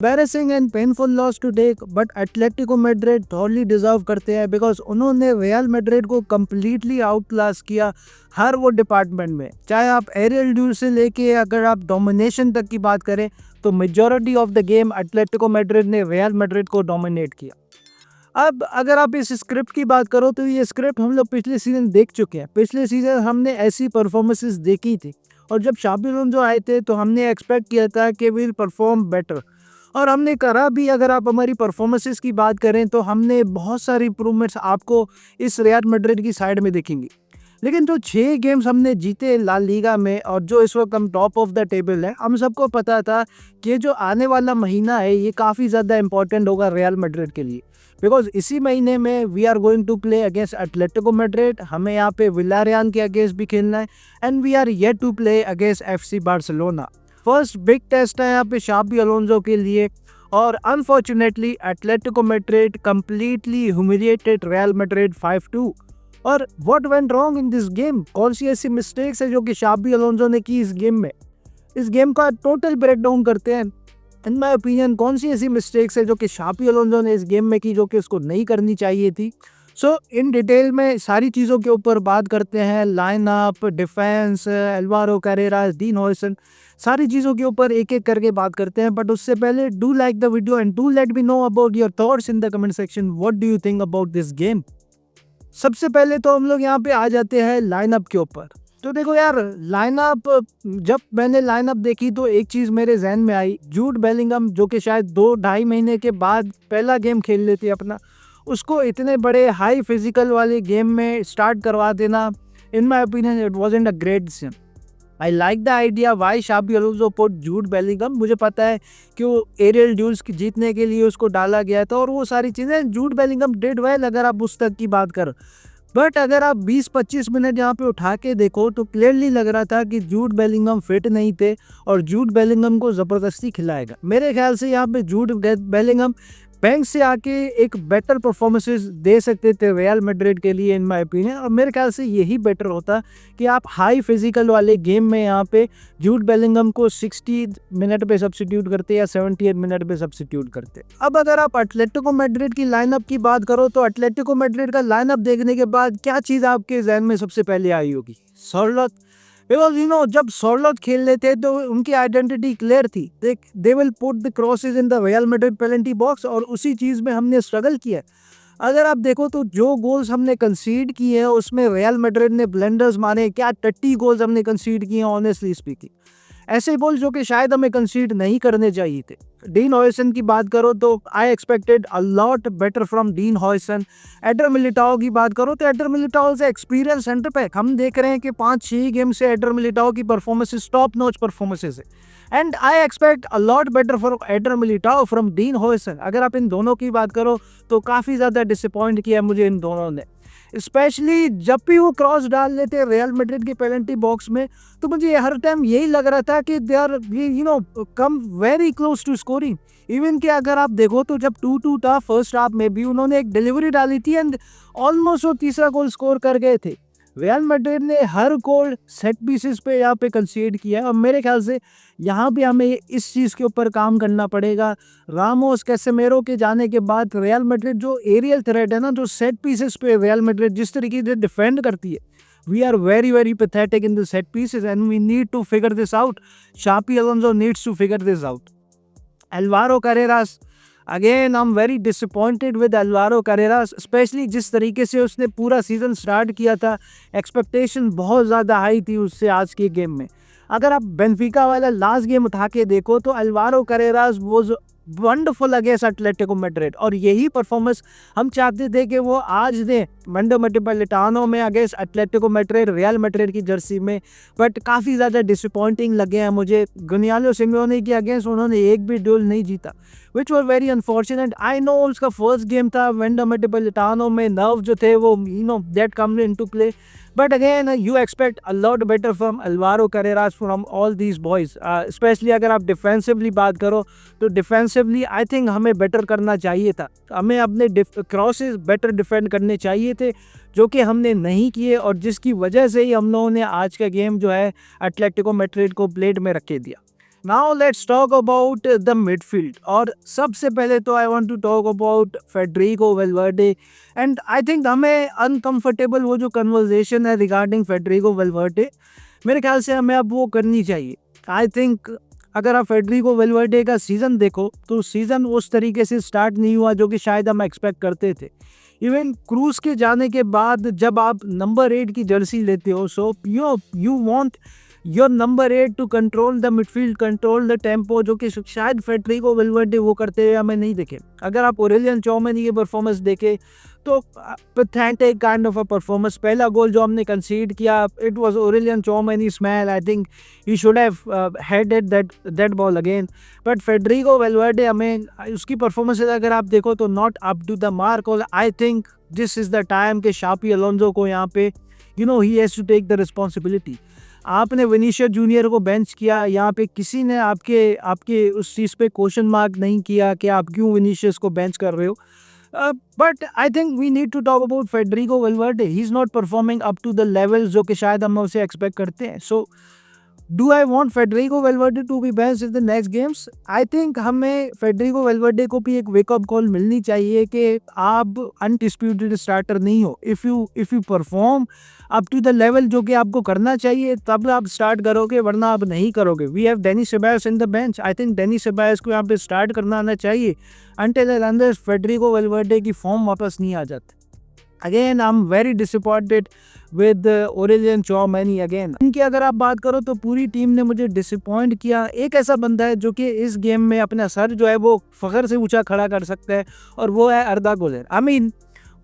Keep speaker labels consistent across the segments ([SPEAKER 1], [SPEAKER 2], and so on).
[SPEAKER 1] Embarrassing and painful loss to take, but Atletico Madrid thoroughly deserve करते हैं because उन्होंने Real Madrid को completely outclass किया हर वो डिपार्टमेंट में। चाहे आप एरियल ड्यूल से लेके अगर आप डोमिनेशन तक की बात करें तो majority of the game Atletico Madrid ने रियल मैड्रिड को डोमिनेट किया। अब अगर आप इस स्क्रिप्ट की बात करो तो ये स्क्रिप्ट हम लोग पिछले सीजन देख चुके हैं। पिछले सीजन हमने ऐसी परफॉर्मेंसेस देखी थी और जब शाबी अलोंसो आए थे तो हमने एक्सपेक्ट किया था कि विल परफॉर्म बेटर, और हमने करा भी। अगर आप हमारी परफॉर्मेंसेस की बात करें तो हमने बहुत सारी इंप्रूवमेंट्स आपको इस रियल मैड्रिड की साइड में देखेंगी। लेकिन जो 6 गेम्स हमने जीते ला लीगा में और जो इस वक्त हम टॉप ऑफ द टेबल है, हम सबको पता था कि जो आने वाला महीना है ये काफ़ी ज़्यादा इंपॉर्टेंट होगा रियल मैड्रिड के लिए, बिकॉज इसी महीने में we are going to play against Atletico Madrid. हमें यहाँ पे विलारियल के अगेंस्ट भी खेलना है and we are yet to play against FC Barcelona. First big test है यहाँ पे शाबी अलोंसो के लिए, और unfortunately Atletico Madrid completely humiliated Real Madrid 5-2। और what went wrong in this game? कौन सी ऐसी मिस्टेक्स है जो कि शाबी अलोंसो ने की इस गेम में? इस गेम का टोटल ब्रेकडाउन करते हैं। इन माय ओपिनियन कौन सी ऐसी मिस्टेक्स है जो कि शाबी अलोंसो ने इस गेम में की जो कि उसको नहीं करनी चाहिए थी? सो इन डिटेल में सारी चीज़ों के ऊपर बात करते हैं। Lineup, defence, Alvaro Carreras, Dean Huijsen, सारी चीज़ों के ऊपर एक एक करके बात करते हैं। बट उससे पहले do like the video and do let me know about your thoughts in the comment section. What do you think about this game? सबसे पहले तो हम लोग यहाँ पे आ जाते हैं लाइनअप के ऊपर। तो देखो यार, लाइनअप जब मैंने लाइनअप देखी तो एक चीज़ मेरे जहन में आई। जूड बेलिंगम जो कि शायद 2-2.5 महीने के बाद पहला गेम खेल लेती है अपना, उसको इतने बड़े हाई फिजिकल वाले गेम में स्टार्ट करवा देना, in my opinion it wasn't a great decision. I like the idea why Xabi Alonso put Jude Bellingham. मुझे पता है कि वो एरियल ड्यूल्स जीतने के लिए उसको डाला गया था और वो सारी चीज़ें जूड बेलिंगम डिड वेल अगर आप उस तक की बात करो। बट अगर आप 20-25 मिनट यहाँ पे उठा के देखो तो क्लियरली लग रहा था कि जूड बेलिंगम फिट नहीं थे और जूड बेलिंगम को ज़बरदस्ती खिलाएगा। मेरे ख्याल से यहाँ पे जूड बेलिंगम बैंक से आके एक बेटर परफॉर्मेंसेस दे सकते थे रियल मैड्रिड के लिए इन माय ओपिनियन, और मेरे ख्याल से यही बेटर होता कि आप हाई फिजिकल वाले गेम में यहाँ पे जूड बेलिंगम को 60 मिनट पे सब्स्टिट्यूट करते या 78 मिनट पे सब्स्टिट्यूट करते। अब अगर आप एटलेटिको मैड्रिड की लाइनअप की बात करो तो एटलेटिको मैड्रिड का लाइनअप देखने के बाद क्या चीज़ आपके जहन में सबसे पहले आई होगी? सोर्लोथ। बिकॉज जब सोर्लोथ खेल रहे थे तो उनकी आइडेंटिटी क्लियर थी। They will put the crosses in the real Madrid penalty box, और उसी चीज़ में हमने स्ट्रगल किया। अगर आप देखो तो जो गोल्स हमने कंसीड किए हैं उसमें रियल मैड्रिड ने ब्लेंडर्स मारे। क्या 30 गोल्स हमने कंसीड किए हैं ऑनेस्टली स्पीकिंग। ऐसे गोल जो कि शायद हमें कंसीड नहीं करने चाहिए थे। डीन हॉयसन की बात करो तो I expected a lot better from dean Huijsen. Adder Militão की बात करो तो एडर मिलिटाओ से एक्सपीरियंस सेंटर पैक हम देख रहे हैं कि 5-6 गेम से एडर मिलिटाओ की परफॉर्मेंसेस टॉप नॉच परफॉर्मेंसेस है and I expect a lot better for adder Militão from dean Huijsen. अगर आप इन दोनों की बात करो तो काफ़ी ज़्यादा डिसअपॉइंट किया मुझे इन दोनों ने, स्पेशली जब भी वो क्रॉस डाल लेते रियल मैड्रिड की पेनल्टी बॉक्स में तो मुझे हर टाइम यही लग रहा था कि they are come very close to scoring. Even कि अगर आप देखो तो जब 2-2 था फर्स्ट हाफ में भी उन्होंने एक डिलीवरी डाली थी एंड ऑलमोस्ट वो तीसरा गोल स्कोर कर गए थे। रियल मैड्रिड ने हर गोल सेट पीसेस पे यहाँ पे कंसीड किया है और मेरे ख्याल से यहाँ पे हमें इस चीज़ के ऊपर काम करना पड़ेगा। रामोस, कैसेमेरो के जाने के बाद रियल मैड्रिड जो एरियल थ्रेट है ना, जो सेट पीसेस पे रियल मैड्रिड जिस तरीके से डिफेंड करती है, we are very very pathetic in the set pieces and we need to figure this out. Xabi Alonso needs to figure this out. Alvaro Carreras, again I am very disappointed with Alvaro Carreras, specially जिस तरीके से उसने पूरा season start किया था। Expectation बहुत ज़्यादा high थी उससे आज के गेम में। अगर आप बेनफिका वाला लास्ट गेम उठा के देखो तो Alvaro Carreras was wonderful against Atletico Madrid, और यही परफॉर्मेंस हम चाहते थे कि वो आज दें वंडो मेट्रोपॉलिटानो में against Atletico Madrid real Madrid की जर्सी में। बट काफ़ी ज़्यादा डिसअपॉइंटिंग लगे हैं मुझे। गोंजालो सिमेओने के अगेंस्ट उन्होंने एक भी ड्यूल नहीं जीता, which was very unfortunate. I know उसका फर्स्ट गेम था वंडो मेट्रोपॉलिटानो में, नर्व जो थे वो that come in to play. But again, you expect a lot better from Alvaro Carreras, from all these boys. Especially अगर आप defensively बात करो तो डिफेंसिवली आई थिंक हमें बेटर करना चाहिए था। हमें अपने क्रॉसेस बेटर डिफेंड करने चाहिए थे, जो कि हमने नहीं किए और जिसकी वजह से ही हम लोगों ने आज का गेम जो है एटलेटिको मैड्रिड को प्लेट में रख के दिया। Now let's talk about the midfield. और सबसे पहले तो I want to talk about Federico Valverde. And I think हमें अनकंफर्टेबल वो जो कन्वर्सेशन है रिगार्डिंग फेडरिको वेलवर्डे, मेरे ख्याल से हमें अब वो करनी चाहिए। आई थिंक अगर आप फेडरिको वेलवर्डे का सीज़न देखो तो सीज़न उस तरीके से स्टार्ट नहीं हुआ जो कि शायद हम एक्सपेक्ट करते थे। इवन क्रूज के जाने के बाद जब आप नंबर 8 की जर्सी लेते हो, so you want your number 8 to control the midfield, control the tempo, जो कि शायद फेडरिको वेलवर्डे वो करते हुए हमें नहीं दिखे। अगर आप ओरेलियन चौमेनी की परफॉर्मेंस देखे तो pathetic kind of a performance. पहला गोल जो हमने कंसीड किया, it was Aurelien Tchouameni smell. I think he should have headed that ball again. But Federico Valverde, हमें उसकी परफॉर्मेंस अगर आप देखो तो not up to the mark. और I think this is the time कि शापी अलोंसो को यहाँ पे he has to take the responsibility. आपने विनीशियस जूनियर को बेंच किया, यहाँ पे किसी ने आपके आपके उस चीज़ पे क्वेश्चन मार्क नहीं किया कि आप क्यों विनीशियस को बेंच कर रहे हो। But I think we need to talk about Federico Valverde. He is not performing up to the level जो कि शायद हम उसे एक्सपेक्ट करते हैं। So do I want Federico Valverde to be best in the next games? I think हमें Federico Valverde को भी एक वेकअप कॉल मिलनी चाहिए कि आप अनडिस्प्यूटेड स्टार्टर नहीं हो। If you perform up to the level जो कि आपको करना चाहिए तब आप स्टार्ट करोगे, वरना आप नहीं करोगे। We have Dani Ceballos in the bench. I think Dani Ceballos को यहाँ पे स्टार्ट करना आना चाहिए until and unless Federico Valverde की फॉर्म वापस नहीं आ जाती। Again I am very disappointed with Aurelien Tchouameni again. इनकी अगर आप बात करो तो पूरी टीम ने मुझे डिसअपॉइंट किया। एक ऐसा बंदा है जो कि इस गेम में अपना सर जो है वो फ़ख्र से ऊंचा खड़ा कर सकता है, और वो है Arda Guler. I mean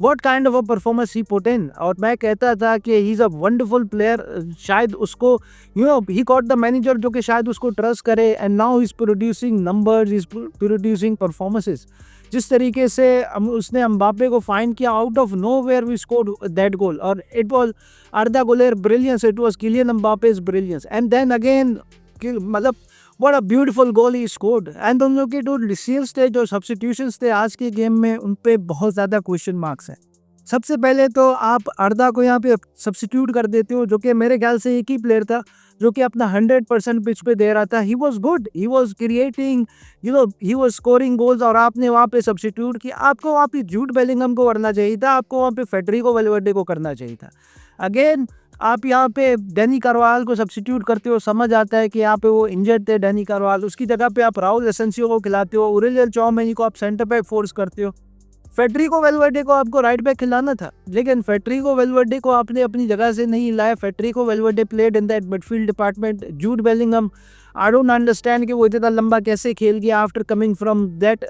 [SPEAKER 1] what kind of a performance he put in. और मैं कहता था कि he is a wonderful player. शायद उसको ही गॉट द मैनेजर जो कि शायद उसको ट्रस्ट करे, and now he is producing numbers, he is producing performances. जिस तरीके से उसने एम्बापे को फाइंड किया, out of nowhere we scored that goal, और it was Arda Guler brilliance, it was Kylian Mbappe's brilliance. And then again मतलब what a beautiful goal he scored. And उन लोग के जो रिसीव्स थे, जो सब्स्टिट्यूशंस थे आज के गेम में, उन पे बहुत ज़्यादा क्वेश्चन मार्क्स हैं। सबसे पहले तो आप अर्दा को यहाँ पे सब्स्टिट्यूट कर देते हो, जो कि मेरे ख्याल से एक ही प्लेयर था जो कि अपना 100% पिच पे दे रहा था। He was good, he was creating, he was scoring goals, और आपने वहाँ पे सब्स्टिट्यूट किया। आपको वहाँ पे जूड बेलिंगम को करना चाहिए था, आपको वहाँ पे फेडरिको वेलवर्डे को करना चाहिए था। अगेन आप यहाँ पे डैनी कार्वाल को सब्स्टिट्यूट करते हो। समझ आता है कि यहाँ पे वो इंजर्ड थे डैनी कार्वाल, उसकी जगह पे आप राहुल एसेंसियो को खिलाते हो। ओरेलियन चौमेनी को आप सेंटर बैक फोर्स करते हो। फेडरिको वेलवर्डे को आपको राइट बैक खिलाना था, लेकिन फेडरिको वेलवर्डे को आपने अपनी जगह से नहीं लाया। Federico Valverde played in that midfield department. Jude Bellingham, I don't understand कि वो इतना लंबा कैसे खेल गया after coming from that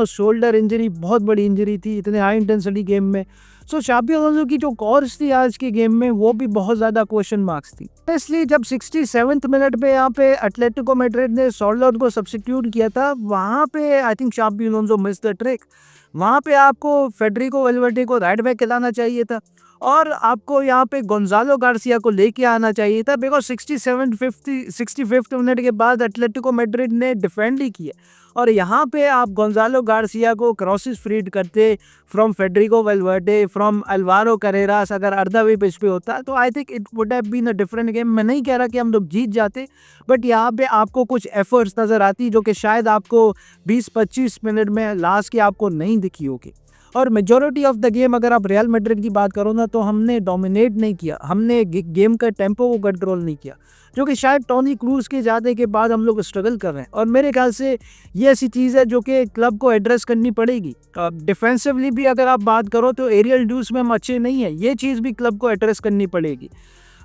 [SPEAKER 1] shoulder injury. बहुत बड़ी इंजरी थी इतने हाई इंटेंसिटी गेम में। सो शाबी अलोंसो की जो कोर्स थी आज के गेम में, वो भी बहुत ज़्यादा क्वेश्चन मार्क्स थी। इसलिए जब 67वें मिनट पे यहाँ पे एटलेटिको मैड्रिड ने सोल्डर को सब्स्टिट्यूट किया था, वहाँ पे I think Xabi Alonso miss the trick. वहाँ पे आपको फेडरिको वेलवर्डे को राइट बैक खिलाना चाहिए था, और आपको यहाँ पे गोंजालो गार्सिया को लेके आना चाहिए था, बिकॉज 65th मिनट के बाद एटलेटिको मैड्रिड ने डिफेंड ही किया, और यहाँ पे आप गोंजालो गार्सिया को क्रॉसेस फीड करते from Federico Valverde, from Alvaro Carreras. अगर अर्धा भी पिच पे होता तो I think it would have been a different game. मैं नहीं कह रहा कि हम लोग जीत जाते, बट यहाँ पे आपको कुछ एफर्ट्स नज़र आती जो कि शायद आपको 20-25 मिनट में लास्ट की आपको नहीं दिखी होगी। और मेजॉरिटी ऑफ द गेम अगर आप रियल मैड्रिड की बात करो ना, तो हमने डोमिनेट नहीं किया, हमने गेम का टेम्पो को कंट्रोल नहीं किया, जो कि शायद टोनी क्रूज के जाने के बाद हम लोग स्ट्रगल कर रहे हैं। और मेरे ख्याल से ये ऐसी चीज़ है जो कि क्लब को एड्रेस करनी पड़ेगी। डिफेंसिवली भी अगर आप बात करो तो एरियल ड्यूस में हम अच्छे नहीं है, ये चीज़ भी क्लब को एड्रेस करनी पड़ेगी।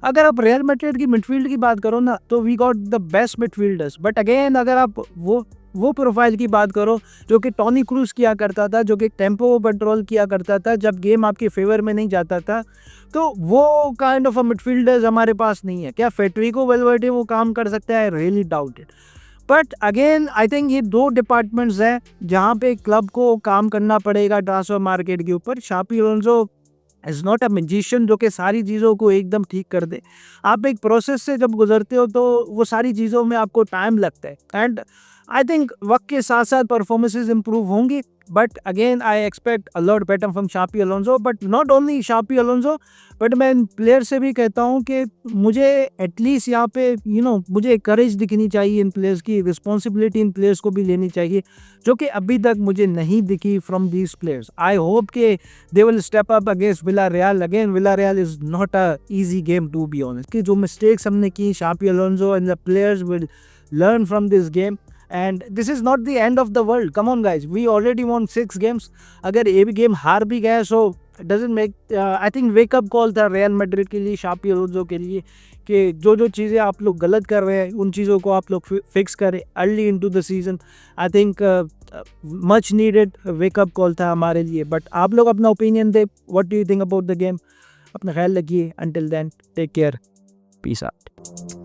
[SPEAKER 1] अगर आप रियल मैड्रिड की मिडफील्ड की बात करो ना, तो we got the best midfielders. But again अगर आप वो प्रोफाइल की बात करो जो कि टोनी क्रूज किया करता था, जो कि टेम्पो को कंट्रोल किया करता था जब गेम आपके फेवर में नहीं जाता था, तो वो काइंड ऑफ अ मिडफील्डर्स हमारे पास नहीं है। क्या फेडरिको वेलवर्डे वो काम कर सकता है? Really doubted. But again I think ये दो डिपार्टमेंट्स हैं जहाँ पे क्लब को काम करना पड़ेगा ट्रांसफर मार्केट के ऊपर। Xabi Alonso is not a magician जो कि सारी चीज़ों को एकदम ठीक कर दे। आप एक प्रोसेस से जब गुजरते हो तो वो सारी चीज़ों में आपको टाइम लगता है। एंड आई थिंक वक्त के साथ साथ परफॉर्मेंसेज इंप्रूव होंगी, but again I expect a lot better from Xabi Alonso, but not only Xabi Alonso, but मैं इन प्लेयर से भी कहता हूँ कि मुझे एटलीस्ट यहाँ पे मुझे करेज दिखनी चाहिए इन प्लेयर्स की, रिस्पॉन्सिबिलिटी इन प्लेयर्स को भी लेनी चाहिए, जो कि अभी तक मुझे नहीं दिखी from these players. I hope के they will step up against Villarreal. Again Villarreal is not a easy game to be honest, कि जो मिस्टेक्स हमने की, Xabi Alonso and the players will learn from this game, and this is not the end of the world. Come on guys, we already won 6 games. अगर ये भी game हार भी गए so it doesn't make I think wake up call था real Madrid के लिए, shoppe Alonso के लिए, कि जो चीज़ें आप लोग गलत कर रहे हैं उन चीज़ों को आप लोग फिक्स करें early into the season. I think much needed wake up call था हमारे लिए. बट आप लोग अपना ओपिनियन दे, what do you think about the game. अपना ख्याल रखिए. Until then take care, peace out.